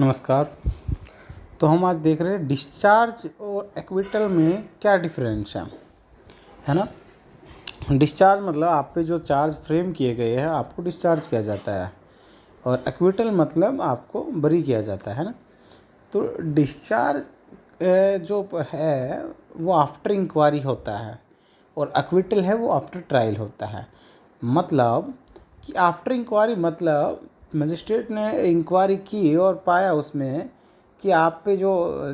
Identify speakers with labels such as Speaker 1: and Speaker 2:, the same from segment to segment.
Speaker 1: नमस्कार। तो हम आज देख रहे हैं डिस्चार्ज और एक्विटल में क्या डिफरेंस है ना। डिस्चार्ज मतलब आप पे जो चार्ज फ्रेम किए गए हैं आपको डिस्चार्ज किया जाता है, और एक्विटल मतलब आपको बरी किया जाता है ना। तो डिस्चार्ज जो है वो आफ्टर इंक्वायरी होता है, और एक्विटल है वो आफ्टर ट्रायल होता है। मतलब कि आफ्टर इंक्वायरी मतलब मजिस्ट्रेट ने इंक्वायरी की और पाया उसमें कि आप पे जो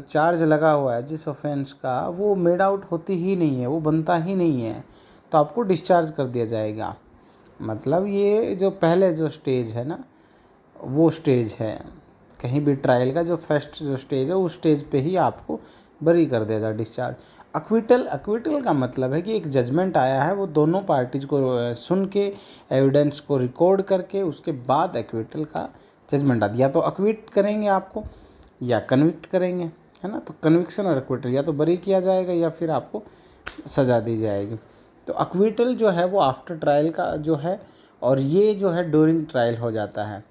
Speaker 1: चार्ज लगा हुआ है जिस ऑफेंस का, वो मेड आउट होती ही नहीं है, वो बनता ही नहीं है, तो आपको डिस्चार्ज कर दिया जाएगा। मतलब ये जो पहले जो स्टेज है ना, वो स्टेज है कहीं भी ट्रायल का, जो फर्स्ट जो स्टेज है उस स्टेज पे ही आपको बरी कर दिया जाए डिस्चार्ज। एक्विटल का मतलब है कि एक जजमेंट आया है, वो दोनों पार्टीज को सुन के एविडेंस को रिकॉर्ड करके उसके बाद एक्विटल का जजमेंट आता है। या तो एक्विट करेंगे आपको या कन्विक्ट करेंगे, है ना। तो कन्विक्शन और एक्विटल, या तो बरी किया जाएगा या फिर आपको सज़ा दी जाएगी। तो एक्विटल जो है वो आफ्टर ट्रायल का जो है, और ये जो है ड्यूरिंग ट्रायल हो जाता है,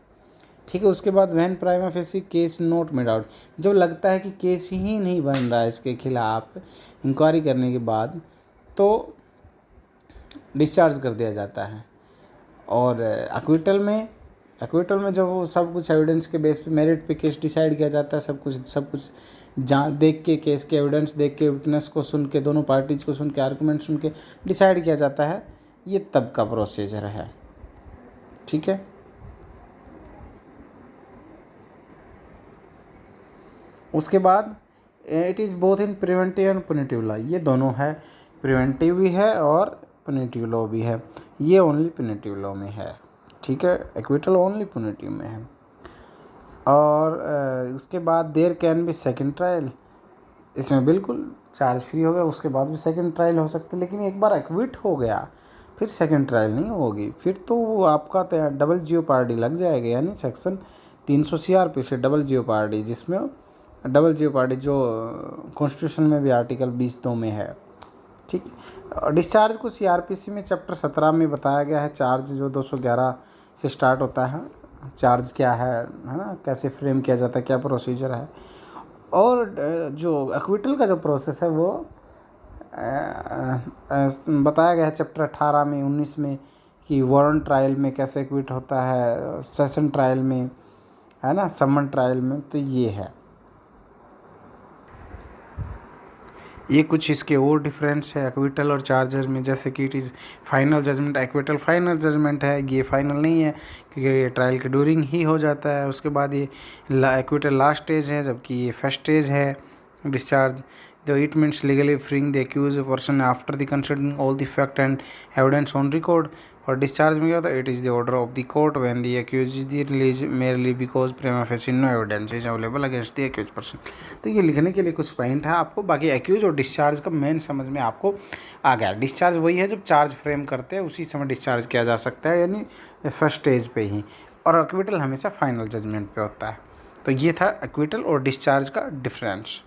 Speaker 1: ठीक है। उसके बाद when prima facie case note made out, जब लगता है कि केस ही नहीं बन रहा है इसके खिलाफ इंक्वायरी करने के बाद, तो डिस्चार्ज कर दिया जाता है। और एक्विटल में जब वो सब कुछ एविडेंस के बेस पे मेरिट पे केस डिसाइड किया जाता है, सब कुछ देख के, केस के एविडेंस देख के, विटनेस को सुन के, दोनों पार्टीज को सुन के, आर्गूमेंट सुन के डिसाइड किया जाता है। ये तब का प्रोसीजर है, ठीक है। उसके बाद it is both in preventive and पुनिटिव law, ये दोनों है, प्रिवेंटिव भी है और पुनिटिव लॉ भी है। ये ओनली पुनिटिव लॉ में है, ठीक है। एक्विटल ओनली पुनिटिव में है। और उसके बाद there can be second trial, इसमें बिल्कुल चार्ज फ्री हो गया, उसके बाद भी सेकंड ट्रायल हो सकती है। लेकिन एक बार एक्विट हो गया फिर सेकंड ट्रायल नहीं होगी, फिर तो वो आपका डबल जियोपार्डी लग जाएगा, यानी सेक्शन 300 CRP से डबल जियोपार्डी, जिसमें डबल जियोपार्डी जो कॉन्स्टिट्यूशन में भी आर्टिकल 20(2) में है, ठीक है। डिस्चार्ज को CRPC में चैप्टर 17 में बताया गया है। चार्ज जो 211 से स्टार्ट होता है, चार्ज क्या है ना, कैसे फ्रेम किया जाता है, क्या प्रोसीजर है। और जो एक्विटल का जो प्रोसेस है वो बताया गया है चैप्टर 18 में, 19 में, कि वारंट ट्रायल में कैसे एक्विट होता है, सेशन ट्रायल में, है ना, समन ट्रायल में। तो ये है, ये कुछ इसके और डिफरेंस है एक्विटल और चार्जर में। जैसे कि it is final judgment, acquittal final judgment है, ये फाइनल नहीं है क्योंकि ये ट्रायल के ड्यूरिंग ही हो जाता है। उसके बाद ये एक्विटल लास्ट स्टेज है, जबकि ये फर्स्ट स्टेज है डिस्चार्ज। तो it means legally freeing the accused person after the considering all the fact and evidence on record. और डिस्चार्ज में क्या होता है, it is the order of the court when the accused is release merely because prima facie no evidence is available against the accused person. तो ये लिखने के लिए कुछ पॉइंट है आपको, बाकी एक्यूज और डिस्चार्ज का मेन समझ में आपको आ गया। डिस्चार्ज वही है जब चार्ज फ्रेम करते हैं उसी समय डिस्चार्ज किया जा सकता है, यानी फर्स्ट स्टेज पे ही। और एक्विटल हमेशा फाइनल जजमेंट पे होता है। तो ये था एक्विटल और डिस्चार्ज का डिफरेंस।